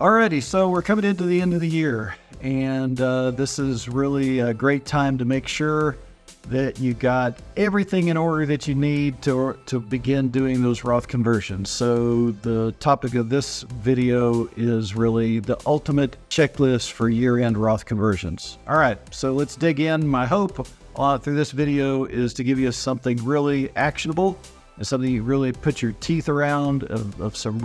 Alrighty, so we're coming into the end of the year, and this is really a great time to make sure that you got everything in order that you need to begin doing those Roth conversions. So the topic of this video is really the ultimate checklist for year-end Roth conversions. All right, so let's dig in. My hope through this video is to give you something really actionable and something you really put your teeth around of some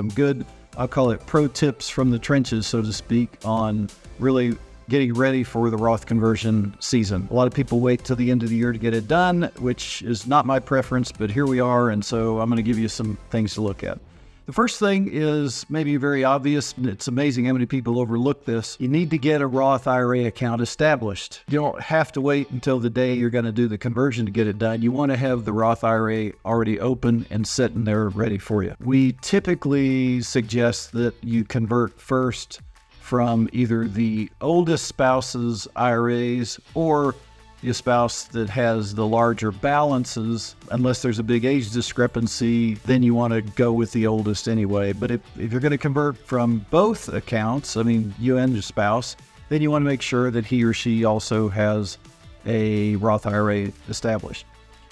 good, I'll call it pro tips from the trenches, so to speak, on really getting ready for the Roth conversion season. A lot of people wait till the end of the year to get it done, which is not my preference, but here we are, and so I'm going to give you some things to look at. The first thing is maybe very obvious. It's amazing how many people overlook this. You need to get a Roth IRA account established. You don't have to wait until the day you're going to do the conversion to get it done. You want to have the Roth IRA already open and sitting there ready for you. We typically suggest that you convert first from either the oldest spouse's IRAs or the spouse that has the larger balances. Unless there's a big age discrepancy, then you want to go with the oldest anyway. But if you're going to convert from both accounts, I mean, you and your spouse, then you want to make sure that he or she also has a Roth IRA established.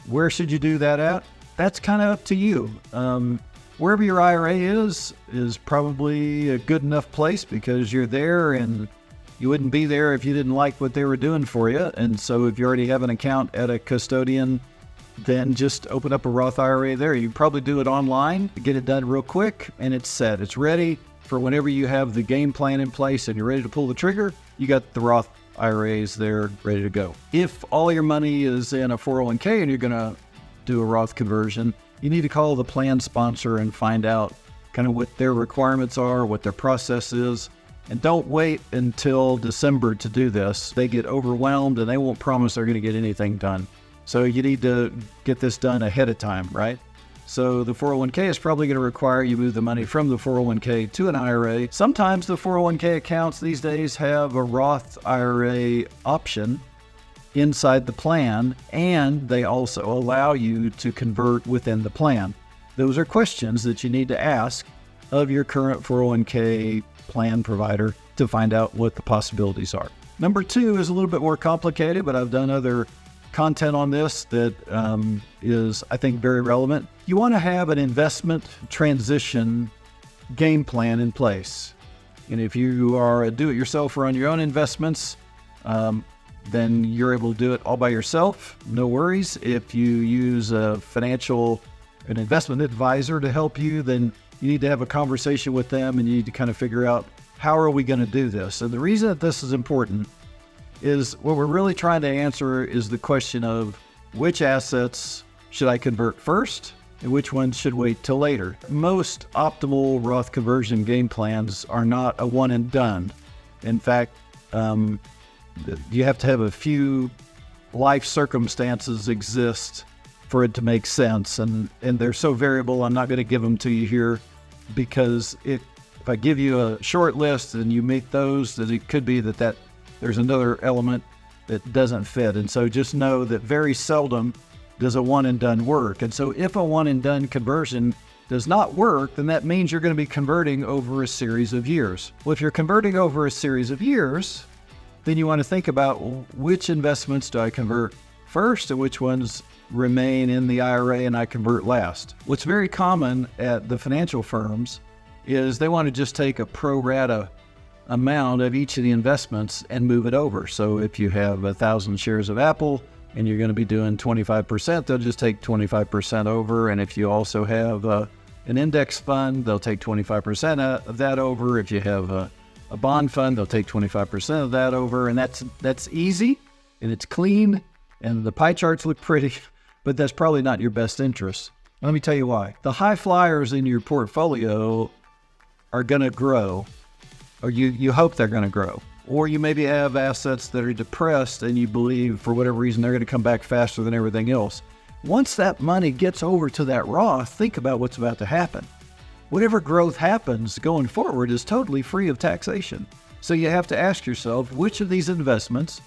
Where should you do that at? That's kind of up to you. Wherever your IRA is probably a good enough place because you're there, and you wouldn't be there if you didn't like what they were doing for you. And so if you already have an account at a custodian, then just open up a Roth IRA there. You can probably do it online, get it done real quick, and it's set. It's ready for whenever you have the game plan in place and you're ready to pull the trigger, you got the Roth IRAs there ready to go. If all your money is in a 401k and you're going to do a Roth conversion, you need to call the plan sponsor and find out kind of what their requirements are, what their process is. And don't wait until December to do this. They get overwhelmed and they won't promise they're going to get anything done. So you need to get this done ahead of time, right? So the 401k is probably going to require you move the money from the 401k to an IRA. Sometimes the 401k accounts these days have a Roth IRA option inside the plan, and they also allow you to convert within the plan. Those are questions that you need to ask of your current 401k plan provider to find out what the possibilities are. Number two is a little bit more complicated, but I've done other content on this that is, I think, very relevant. You want to have an investment transition game plan in place. And if you are a do-it-yourselfer on your own investments, then you're able to do it all by yourself. No worries. If you use an investment advisor to help you, then you need to have a conversation with them and you need to kind of figure out, how are we going to do this? And the reason that this is important is what we're really trying to answer is the question of which assets should I convert first and which ones should wait till later. Most optimal Roth conversion game plans are not a one and done. In fact, you have to have a few life circumstances exist for it to make sense, and they're so variable. I'm not going to give them to you here because if I give you a short list and you meet those, that it could be that there's another element that doesn't fit. And so just know that very seldom does a one and done work. And so if a one and done conversion does not work, then that means you're going to be converting over a series of years. Well, if you're converting over a series of years, then you want to think about which investments do I convert first and which ones remain in the IRA and I convert last. What's very common at the financial firms is they want to just take a pro rata amount of each of the investments and move it over. So if you have 1,000 shares of Apple and you're going to be doing 25%, they'll just take 25% over. And if you also have an index fund, they'll take 25% of that over. If you have a bond fund, they'll take 25% of that over. And that's easy and it's clean and the pie charts look pretty, but that's probably not your best interest. Let me tell you why. The high flyers in your portfolio are going to grow, or you hope they're going to grow. Or you maybe have assets that are depressed and you believe for whatever reason they're going to come back faster than everything else. Once that money gets over to that Roth, think about what's about to happen. Whatever growth happens going forward is totally free of taxation. So you have to ask yourself, which of these investments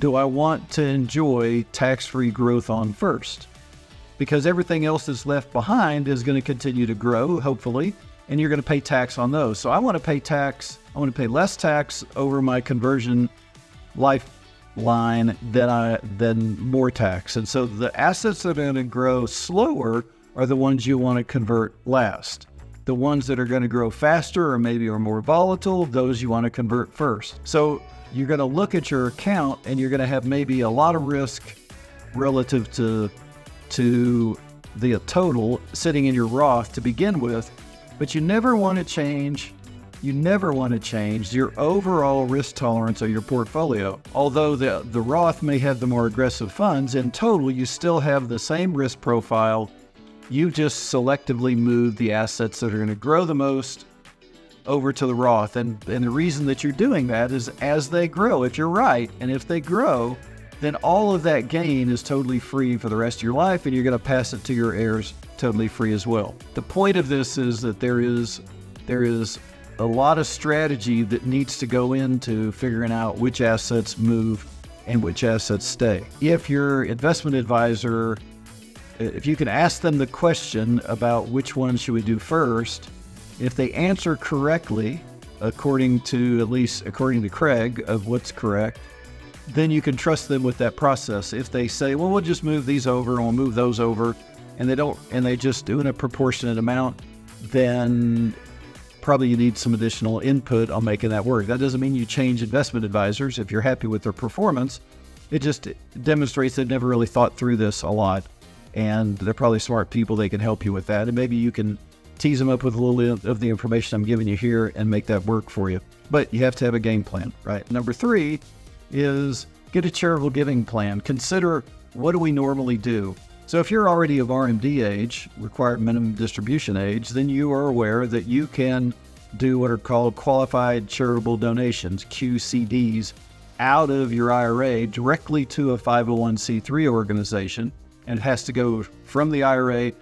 do I want to enjoy tax-free growth on first? Because everything else that's left behind is going to continue to grow, hopefully, and you're going to pay tax on those. So I want to pay less tax over my conversion lifeline than more tax. And so the assets that are going to grow slower are the ones you want to convert last. The ones that are going to grow faster or maybe are more volatile, those you want to convert first. So you're going to look at your account and you're going to have maybe a lot of risk relative to the total sitting in your Roth to begin with, but you never want to change your overall risk tolerance of your portfolio. Although the Roth may have the more aggressive funds, in total you still have the same risk profile. You just selectively move the assets that are going to grow the most over to the Roth. And the reason that you're doing that is as they grow, if you're right, and if they grow, then all of that gain is totally free for the rest of your life, and you're going to pass it to your heirs totally free as well. The point of this is that there is a lot of strategy that needs to go into figuring out which assets move and which assets stay. If your investment advisor, if you can ask them the question about which one should we do first, if they answer correctly, according to Craig of what's correct, then you can trust them with that process. If they say, well, we'll just move these over and we'll move those over, and they just do in a proportionate amount, then probably you need some additional input on making that work. That doesn't mean you change investment advisors if you're happy with their performance. It just demonstrates they've never really thought through this a lot, and they're probably smart people. They can help you with that, and maybe you can tease them up with a little of the information I'm giving you here and make that work for you. But you have to have a game plan, right? Number 3 is get a charitable giving plan. Consider, what do we normally do? So if you're already of RMD age, required minimum distribution age, then you are aware that you can do what are called qualified charitable donations, QCDs, out of your IRA directly to a 501c3 organization, and it has to go from the IRA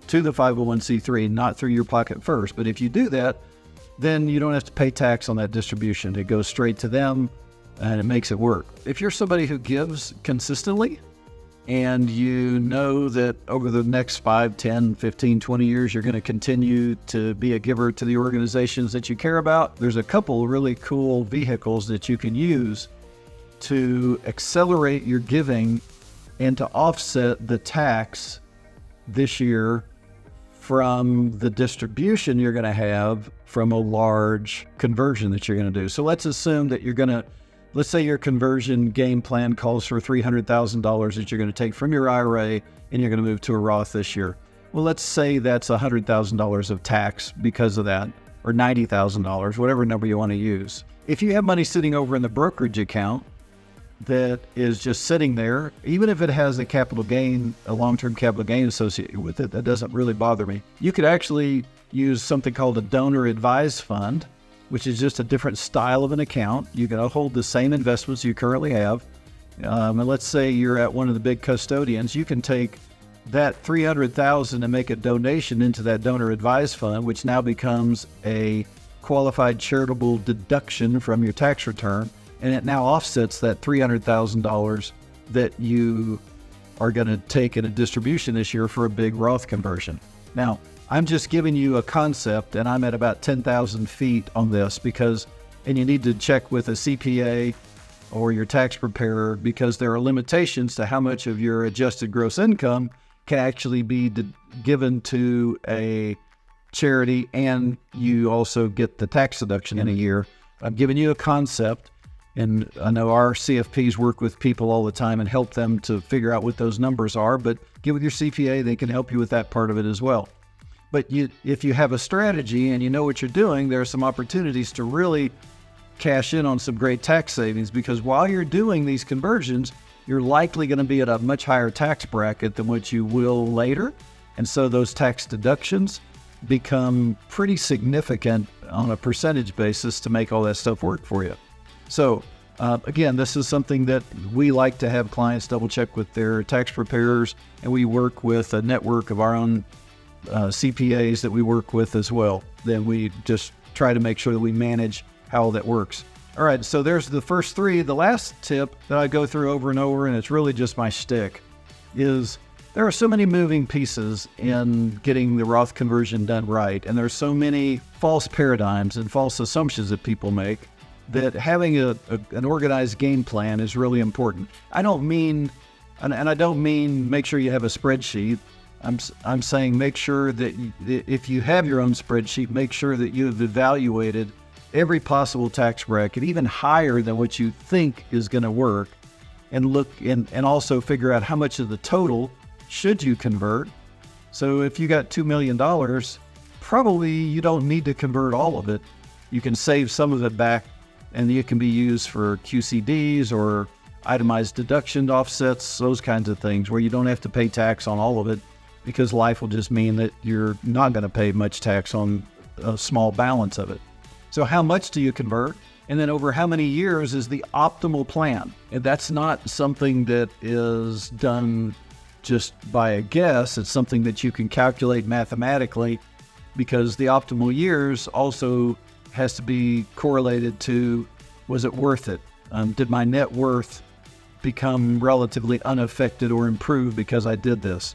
to the 501c3, not through your pocket first. But if you do that, then you don't have to pay tax on that distribution. It goes straight to them, and it makes it work. If you're somebody who gives consistently, and you know that over the next 5, 10, 15, 20 years, you're going to continue to be a giver to the organizations that you care about, there's a couple really cool vehicles that you can use to accelerate your giving and to offset the tax this year from the distribution you're going to have from a large conversion that you're going to do. So let's assume that let's say your conversion game plan calls for $300,000 that you're going to take from your IRA and you're going to move to a Roth this year. Well, let's say that's $100,000 of tax because of that, or $90,000, whatever number you want to use. If you have money sitting over in the brokerage account that is just sitting there, even if it has a long-term capital gain associated with it, that doesn't really bother me. You could actually use something called a donor advised fund, which is just a different style of an account. You can hold the same investments you currently have. And let's say you're at one of the big custodians. You can take that $300,000 and make a donation into that donor advised fund, which now becomes a qualified charitable deduction from your tax return. And it now offsets that $300,000 that you are going to take in a distribution this year for a big Roth conversion. Now, I'm just giving you a concept, and I'm at about 10,000 feet on this and you need to check with a CPA or your tax preparer, because there are limitations to how much of your adjusted gross income can actually be given to a charity, and you also get the tax deduction in a year. I'm giving you a concept, and I know our CFPs work with people all the time and help them to figure out what those numbers are, but get with your CPA. They can help you with that part of it as well. But if you have a strategy and you know what you're doing, there are some opportunities to really cash in on some great tax savings, because while you're doing these conversions, you're likely going to be at a much higher tax bracket than what you will later. And so those tax deductions become pretty significant on a percentage basis to make all that stuff work for you. So again, this is something that we like to have clients double check with their tax preparers, and we work with a network of our own CPAs that we work with as well. Then we just try to make sure that we manage how all that works. All right, so there's the first 3. The last tip that I go through over and over, and it's really just my shtick, is There are so many moving pieces in getting the Roth conversion done right, and there's so many false paradigms and false assumptions that people make that having an organized game plan is really important. I don't mean make sure you have a spreadsheet. I'm saying make sure that if you have your own spreadsheet, make sure that you have evaluated every possible tax bracket, even higher than what you think is going to work, and look and also figure out how much of the total should you convert. So if you got $2 million, probably you don't need to convert all of it. You can save some of it back, and it can be used for QCDs or itemized deduction offsets, those kinds of things where you don't have to pay tax on all of it, because life will just mean that you're not going to pay much tax on a small balance of it. So how much do you convert? And then over how many years is the optimal plan? And that's not something that is done just by a guess. It's something that you can calculate mathematically, because the optimal years also has to be correlated to, was it worth it? Did my net worth become relatively unaffected or improve because I did this?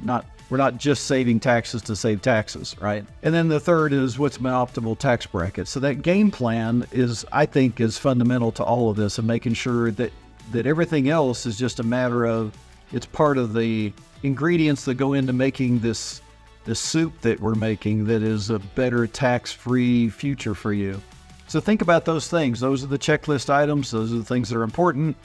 We're not just saving taxes to save taxes, right? And then the third is, what's my optimal tax bracket? So that game plan I think is fundamental to all of this, and making sure that everything else is just a matter of, it's part of the ingredients that go into making this soup that we're making that is a better tax-free future for you. So think about those things. Those are the checklist items. Those are the things that are important.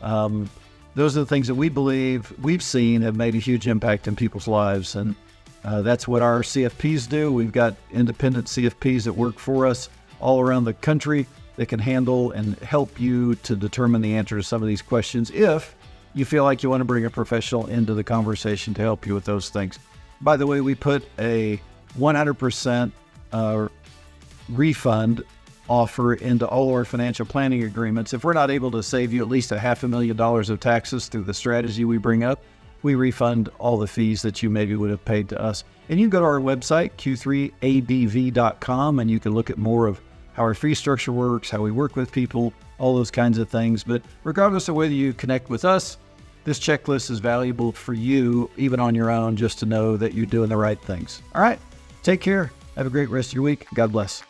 Those are the things that we believe we've seen have made a huge impact in people's lives. And that's what our CFPs do. We've got independent CFPs that work for us all around the country that can handle and help you to determine the answer to some of these questions if you feel like you want to bring a professional into the conversation to help you with those things. By the way, we put a 100% refund offer into all our financial planning agreements. If we're not able to save you at least $500,000 of taxes through the strategy we bring up, we refund all the fees that you maybe would have paid to us. And you can go to our website, q3abv.com, and you can look at more of how our fee structure works, how we work with people, all those kinds of things. But regardless of whether you connect with us, this checklist is valuable for you, even on your own, just to know that you're doing the right things. All right, take care. Have a great rest of your week. God bless.